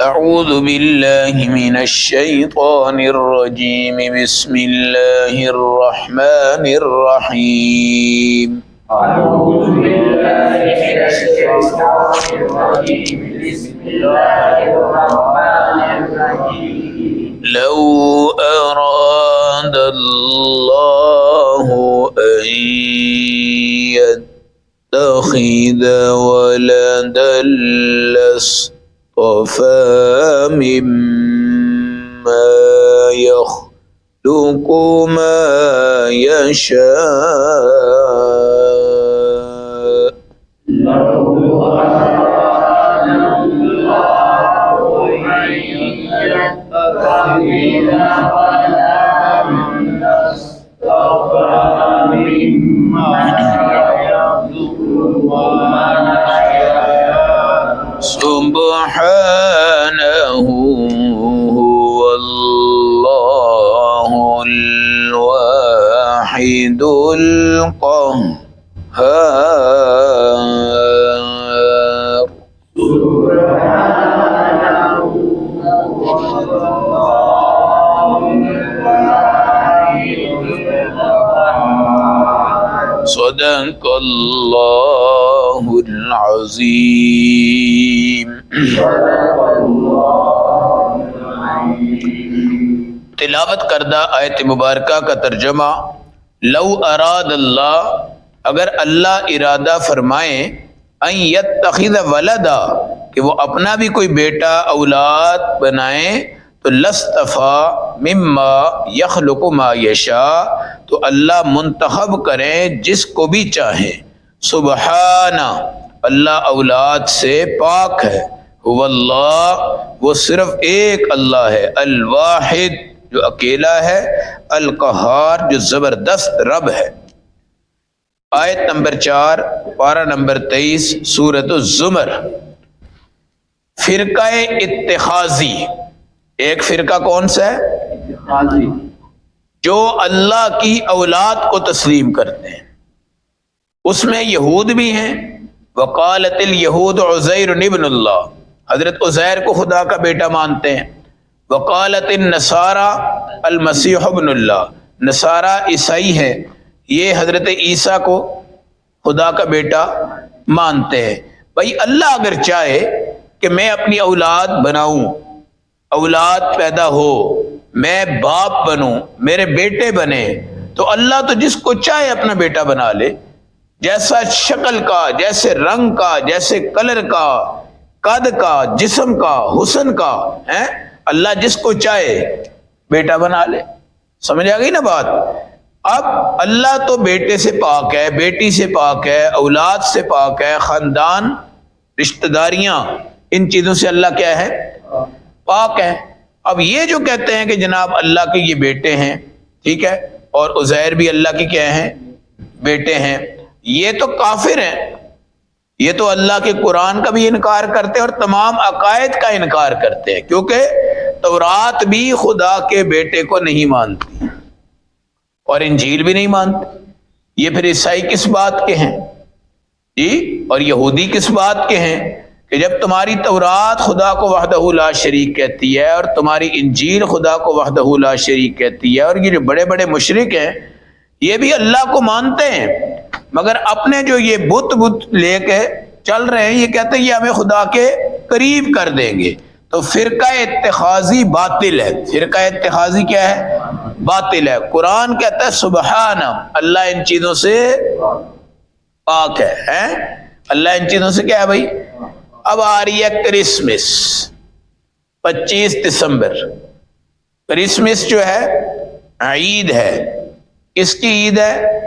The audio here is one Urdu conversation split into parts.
أعوذ بالله من الشيطان الرجيم بسم الله الرحمن الرحيم أعوذ بالله من الشيطان الرجيم بسم الله الرحمن الرحيم لو أراد الله أن يتخذ ولدا لاصطفى مما يخلق ما يشاء لو أراد الله أن يتخذ ولدا لاصطفى مما يخلق ما يشاء سبحانه هو الله الواحد القهار سبحانه هو الله الواحد القهار صدق الله العظيم صدق الله العظيم تلاوت کردہ آیت مبارکہ کا ترجمہ لو اراد اللہ اگر اللہ ارادہ فرمائے ان یتخذ ولدا کہ وہ اپنا بھی کوئی بیٹا اولاد بنائیں تو لاصطفیٰ مما یخلق ما یشاء تو اللہ منتخب کریں جس کو بھی چاہیں سبحانہ اللہ اولاد سے پاک ہے هو اللہ وہ صرف ایک اللہ ہے الواحد جو اکیلا ہے القہار جو زبردست رب ہے آیت نمبر 4 پارہ نمبر 23 سورۃ الزمر فرقہ اتخاذی ایک فرقہ کون سا ہے جو اللہ کی اولاد کو تسلیم کرتے ہیں اس میں یہود بھی ہیں وقالت الیہود عزیر ابن اللہ حضرت عزیر کو خدا کا بیٹا مانتے ہیں وقالت النصارى المسیح ابن اللہ نصارہ عیسائی ہیں یہ حضرت عیسیٰ کو خدا کا بیٹا مانتے ہیں بھائی اللہ اگر چاہے کہ میں اپنی اولاد بناؤں اولاد پیدا ہو میں باپ بنوں میرے بیٹے بنے تو اللہ تو جس کو چاہے اپنا بیٹا بنا لے جیسا شکل کا جیسے رنگ کا جیسے کلر کا قد کا جسم کا حسن کا ہے اللہ جس کو چاہے بیٹا بنا لے سمجھ آ گئی نا بات اب اللہ تو بیٹے سے پاک ہے بیٹی سے پاک ہے اولاد سے پاک ہے خاندان رشتہ داریاں ان چیزوں سے اللہ کیا ہے پاک ہے اب یہ جو کہتے ہیں کہ جناب اللہ کے یہ بیٹے ہیں ٹھیک ہے اور عزیر بھی اللہ کے کیا ہیں بیٹے ہیں یہ تو کافر ہیں یہ تو اللہ کے قرآن کا بھی انکار کرتے ہیں اور تمام عقائد کا انکار کرتے ہیں کیونکہ تورات بھی خدا کے بیٹے کو نہیں مانتی اور انجیل بھی نہیں مانتی یہ پھر عیسائی کس بات کے ہیں جی اور یہودی کس بات کے ہیں کہ جب تمہاری تورات خدا کو وحدہ لا شریک کہتی ہے اور تمہاری انجیل خدا کو وحدہ لا شریک کہتی ہے اور یہ جو بڑے بڑے مشرک ہیں یہ بھی اللہ کو مانتے ہیں مگر اپنے جو یہ بت لے کے چل رہے ہیں یہ کہتے ہیں یہ ہمیں خدا کے قریب کر دیں گے تو فرقہ اتخاذی باطل ہے فرقہ اتخاذی کیا ہے باطل ہے قرآن کہتا ہے سبحانہ اللہ ان چیزوں سے پاک ہے اللہ ان چیزوں سے کیا ہے بھائی اب آ رہی ہے کرسمس 25 دسمبر کرسمس جو ہے عید ہے کس کی عید ہے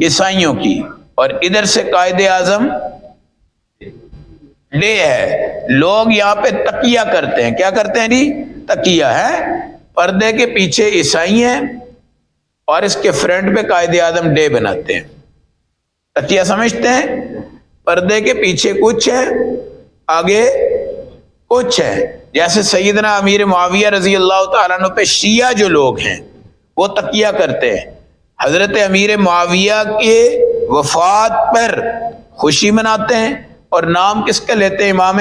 عیسائیوں کی اور ادھر سے قائد اعظم ڈے ہے لوگ یہاں پہ تقیہ کرتے ہیں کیا کرتے ہیں جی تقیہ ہے پردے کے پیچھے عیسائی ہیں اور اس کے فرنٹ پہ قائد اعظم ڈے بناتے ہیں تقیہ سمجھتے ہیں پردے کے پیچھے کچھ ہے آگے کچھ ہے جیسے سیدنا امیر معاویہ رضی اللہ تعالیٰ عنہ پہ شیعہ جو لوگ ہیں وہ تقیہ کرتے ہیں حضرت امیر معاویہ کے وفات پر خوشی مناتے ہیں اور نام کس کا لیتے ہیں؟ امام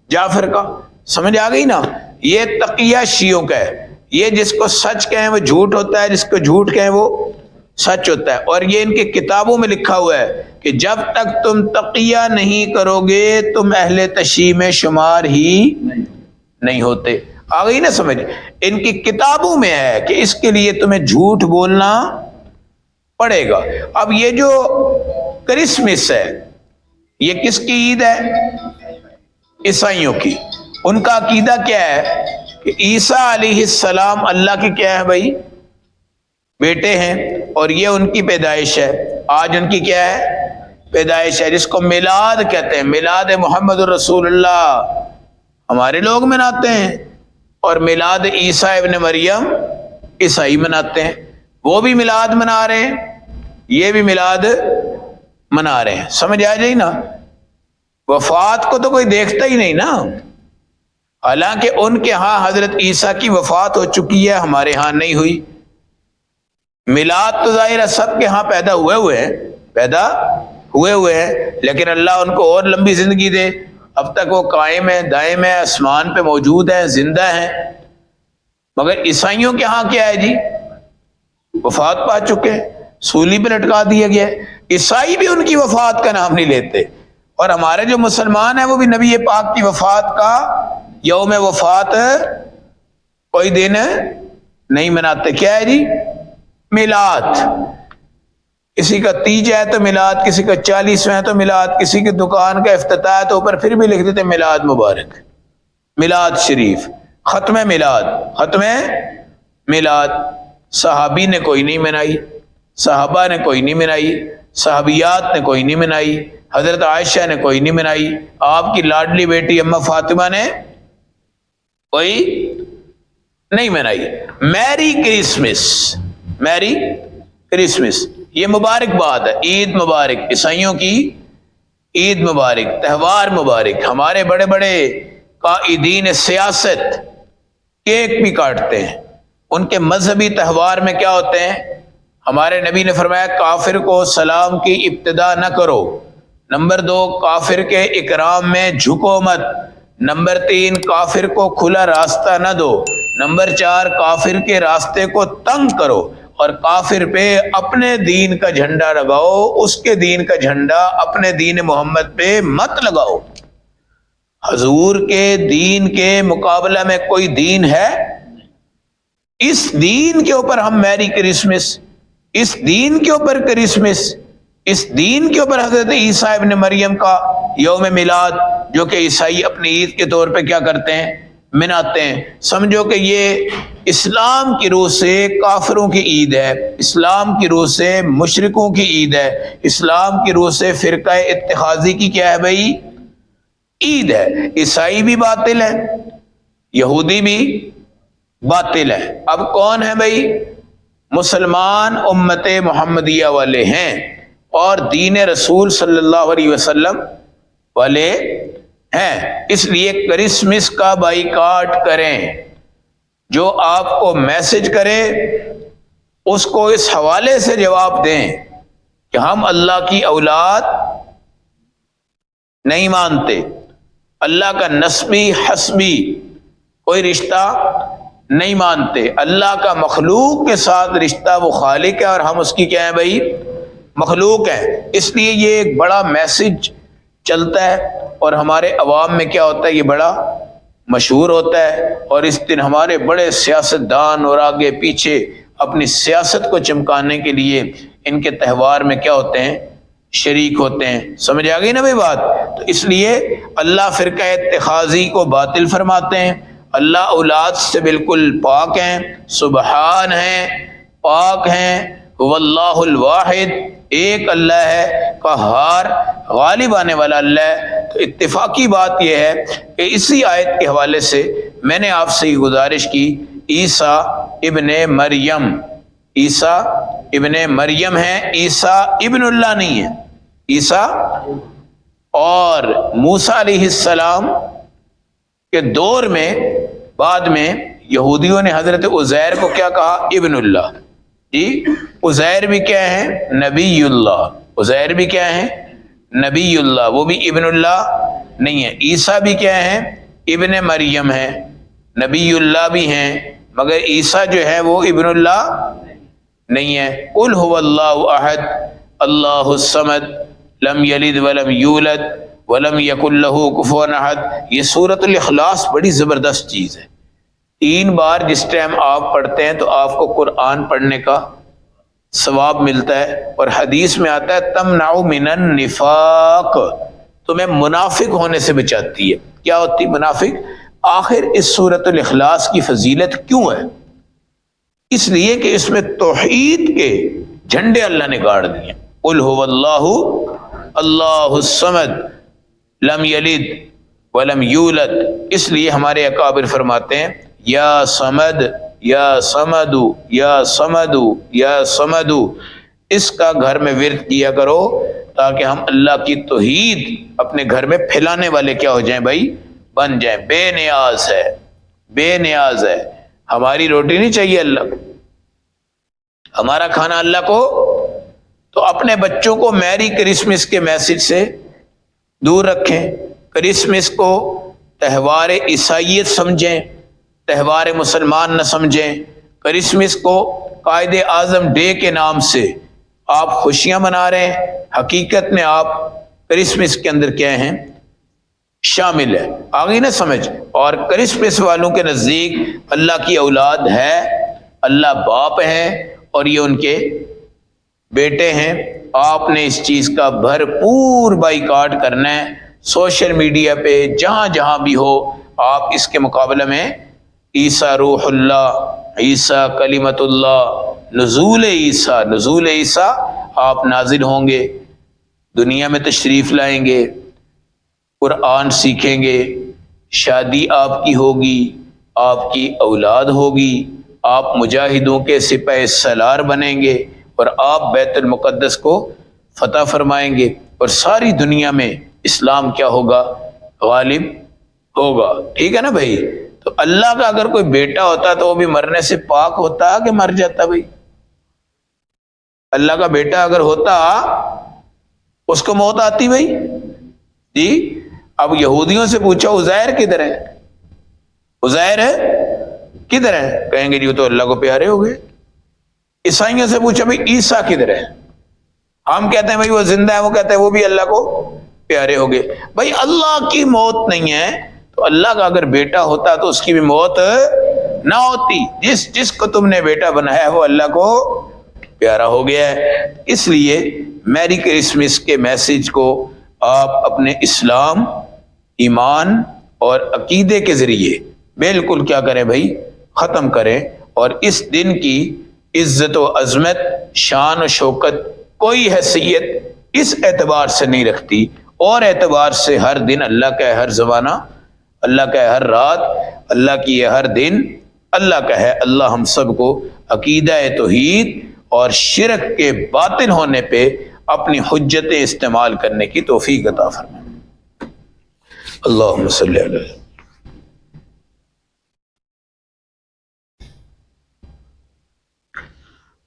جعفر کا۔ سمجھ آ گئی نا؟ یہ تقیہ شیعوں کا ہے، یہ جس کو سچ کہیں وہ جھوٹ ہوتا ہے، جس کو جھوٹ کہیں وہ سچ ہوتا ہے۔ اور یہ ان کی کتابوں میں لکھا ہوا ہے کہ جب تک تم تقیہ نہیں کرو گے تم اہل تشیع میں شمار ہی نہیں ہوتے۔ آ گئی نا سمجھ؟ ان کی کتابوں میں ہے کہ اس کے لیے تمہیں جھوٹ بولنا پڑے گا۔ اب یہ جو کرسمس ہے یہ کس کی عید ہے؟ عیسائیوں کی۔ ان کا عقیدہ کیا ہے کہ عیسیٰ علیہ السلام اللہ کے کیا ہے بھائی؟ بیٹے ہیں، اور یہ ان کی پیدائش ہے۔ آج ان کی کیا ہے؟ پیدائش ہے، جس کو میلاد کہتے ہیں۔ میلاد محمد رسول اللہ ہمارے لوگ مناتے ہیں، اور میلاد عیسیٰ ابن مریم عیسائی مناتے ہیں۔ وہ بھی میلاد منا رہے ہیں، یہ بھی میلاد منا رہے ہیں۔ سمجھ آ جائے نا؟ وفات کو تو کوئی دیکھتا ہی نہیں نا، حالانکہ ان کے ہاں حضرت عیسیٰ کی وفات ہو چکی ہے، ہمارے ہاں نہیں ہوئی۔ میلاد تو ظاہر ہے سب کے ہاں پیدا ہوئے ہیں، لیکن اللہ ان کو اور لمبی زندگی دے، اب تک وہ قائم ہیں، دائم ہیں، آسمان پہ موجود ہیں، زندہ ہیں۔ مگر عیسائیوں کے ہاں کیا ہے جی؟ وفات پا چکے، سولی پہ لٹکا دیا گیا۔ عیسائی بھی ان کی وفات کا نام نہیں لیتے، اور ہمارے جو مسلمان ہیں وہ بھی نبی پاک کی وفات کا یوم وفات کوئی دن نہیں مناتے۔ کیا ہے جی؟ میلاد۔ کسی کا 30 ہے تو میلاد، کسی کا 40واں ہے تو میلاد، کسی کی دکان کا افتتاح ہے تو اوپر پھر بھی لکھ دیتے میلاد مبارک، میلاد شریف، ختم میلاد۔ صحابی نے کوئی نہیں منائی، صحابہ نے کوئی نہیں منائی، صحابیات نے کوئی نہیں منائی، حضرت عائشہ نے کوئی نہیں منائی، آپ کی لاڈلی بیٹی اماں فاطمہ نے کوئی نہیں منائی۔ میری کرسمس یہ مبارک بات ہے، عید مبارک، عیسائیوں کی عید مبارک، تہوار مبارک۔ ہمارے بڑے بڑے قائدین سیاست کیک بھی کاٹتے ہیں، ان کے مذہبی تہوار میں کیا ہوتے ہیں؟ ہمارے نبی نے فرمایا کافر کو سلام کی ابتدا نہ کرو، نمبر 2 کافر کے اکرام میں جھکو مت، نمبر 3 کافر کو کھلا راستہ نہ دو، نمبر 4 کافر کے راستے کو تنگ کرو، اور کافر پہ اپنے دین کا جھنڈا لگاؤ، اس کے دین کا جھنڈا اپنے دین محمد پہ مت لگاؤ۔ حضور کے دین کے مقابلہ میں کوئی دین ہے؟ اس دین کے اوپر ہم میری کرسمس، اس دین کے اوپر کرسمس، اس دین کے اوپر حضرت عیسیٰ ابن مریم کا یوم میلاد، جو کہ عیسائی اپنی عید کے طور پہ کیا کرتے ہیں؟ مناتے ہیں۔ سمجھو کہ یہ اسلام کی روح سے کافروں کی عید ہے، اسلام کی روح سے مشرکوں کی عید ہے، اسلام کی روح سے فرقہ اتخاذی کی کیا ہے بھائی؟ عید ہے۔ عیسائی بھی باطل ہے، یہودی بھی باطل ہے۔ اب کون ہے بھائی؟ مسلمان امت محمدیہ والے ہیں اور دین رسول صلی اللہ علیہ وسلم والے ہیں، اس لیے کرسمس کا بائیکاٹ کریں۔ جو آپ کو میسج کرے اس کو اس حوالے سے جواب دیں کہ ہم اللہ کی اولاد نہیں مانتے، اللہ کا نسبی حسبی کوئی رشتہ نہیں مانتے، اللہ کا مخلوق کے ساتھ رشتہ وہ خالق ہے اور ہم اس کی کیا ہے بھائی؟ مخلوق ہیں۔ اس لیے یہ ایک بڑا میسج چلتا ہے اور ہمارے عوام میں کیا ہوتا ہے؟ یہ بڑا مشہور ہوتا ہے، اور اس دن ہمارے بڑے سیاستدان اور آگے پیچھے اپنی سیاست کو چمکانے کے لیے ان کے تہوار میں کیا ہوتے ہیں؟ شریک ہوتے ہیں۔ سمجھ آ گئی نا بھائی بات؟ تو اس لیے اللہ فرقہ اتخاذی کو باطل فرماتے ہیں، اللہ اولاد سے بالکل پاک ہیں، سبحان ہیں، پاک ہیں، واللہ الواحد، ایک اللہ ہے، قہار، غالب آنے والا اللہ ہے۔ تو اتفاقی بات یہ ہے کہ اسی آیت کے حوالے سے میں نے آپ سے یہ گزارش کی، عیسیٰ ابن مریم، عیسیٰ ابن مریم ہیں، عیسیٰ ابن اللہ نہیں ہے، عیسیٰ۔ اور موسیٰ علیہ السلام کے دور میں بعد میں یہودیوں نے حضرت عزیر کو کیا کہا؟ ابن اللہ۔ جی عزیر بھی کیا ہے؟ نبی اللہ. عزیر بھی کیا ہے؟ نبی اللہ. وہ بھی ابن اللہ نہیں ہے. عیسیٰ بھی کیا ہے؟ ابن مریم ہے. نبی اللہ بھی ہیں مگر عیسیٰ جو ہے وہ ابن اللہ نہیں ہے. قل هو اللہ احد اللہ الصمد لم یلد ولم یولد ولم یکن لہ کفوا احد. یہ سورۃ الاخلاص بڑی زبردست چیز ہے. 3 بار جس ٹائم آپ پڑھتے ہیں تو آپ کو قرآن پڑھنے کا ثواب ملتا ہے. اور حدیث میں آتا ہے تمنع من النفاق، تمہیں منافق ہونے سے بچاتی ہے. کیا ہوتی منافق؟ آخر اس سورۃ الاخلاص کی فضیلت کیوں ہے؟ اس لیے کہ اس میں توحید کے جھنڈے اللہ نے گاڑ دیے. قل هو اللہ اللہ الصمد لم یلد ولم یولد. اس لیے ہمارے اکابر فرماتے ہیں یا صمد یا صمد یا صمد یا صمد. اس کا گھر میں ورد کیا کرو تاکہ ہم اللہ کی توحید اپنے گھر میں پھیلانے والے کیا ہو جائیں بھائی؟ بن جائیں. بے نیاز ہے، بے نیاز ہے. ہماری روٹی نہیں چاہیے اللہ کو، ہمارا کھانا اللہ کو. تو اپنے بچوں کو میری کرسمس کے میسج سے دور رکھیں. کرسمس کو تہوار عیسائیت سمجھیں، تہوار مسلمان نہ سمجھیں. کرسمس کو قائد اعظم ڈے کے نام سے آپ خوشیاں منا رہے ہیں، حقیقت میں آپ کرسمس کے اندر کیا ہیں؟ شامل ہے. آگے نہ سمجھ. اور کرسمس والوں کے نزدیک اللہ کی اولاد ہے، اللہ باپ ہے اور یہ ان کے بیٹے ہیں. آپ نے اس چیز کا بھرپور بائیکاٹ کرنا ہے. سوشل میڈیا پہ جہاں جہاں بھی ہو آپ اس کے مقابلے میں عیسیٰ روح اللہ، عیسیٰ کلمت اللہ، نزول عیسیٰ، نزول عیسیٰ آپ نازل ہوں گے، دنیا میں تشریف لائیں گے، قرآن سیکھیں گے، شادی آپ کی ہوگی، آپ کی اولاد ہوگی، آپ مجاہدوں کے سپہ سالار بنیں گے اور آپ بیت المقدس کو فتح فرمائیں گے اور ساری دنیا میں اسلام کیا ہوگا؟ غالب ہوگا. ٹھیک ہے نا بھائی؟ تو اللہ کا اگر کوئی بیٹا ہوتا تو وہ بھی مرنے سے پاک ہوتا کہ مر جاتا بھائی؟ اللہ کا بیٹا اگر ہوتا اس کو موت آتی بھائی؟ جی اب یہودیوں سے پوچھا عزیر کدھر ہے؟ عزیر ہے کدھر ہے؟ کہیں گے جی وہ تو اللہ کو پیارے ہو گئے. عیسائیوں سے پوچھا بھائی عیسیٰ کدھر ہے؟ ہم کہتے ہیں بھائی وہ زندہ ہے، وہ کہتے ہیں وہ بھی اللہ کو پیارے ہو گئے. بھائی اللہ کی موت نہیں ہے تو اللہ کا اگر بیٹا ہوتا تو اس کی بھی موت نہ ہوتی. جس کو تم نے بیٹا بنایا ہے وہ اللہ کو پیارا ہو گیا ہے. اس لیے میری کرسمس کے میسج کو آپ اپنے اسلام، ایمان اور عقیدے کے ذریعے بالکل کیا کریں بھائی؟ ختم کریں. اور اس دن کی عزت و عظمت، شان و شوکت کوئی حیثیت اس اعتبار سے نہیں رکھتی اور اعتبار سے ہر دن اللہ کا ہے، ہر زمانہ اللہ کا ہے، ہر رات اللہ کی ہے، ہر دن اللہ کا ہے. اللہ ہم سب کو عقیدہ توحید اور شرک کے باطل ہونے پہ اپنی حجتیں استعمال کرنے کی توفیق عطا فرمائے. اللہم صلی علی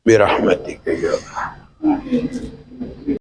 برحمتک یا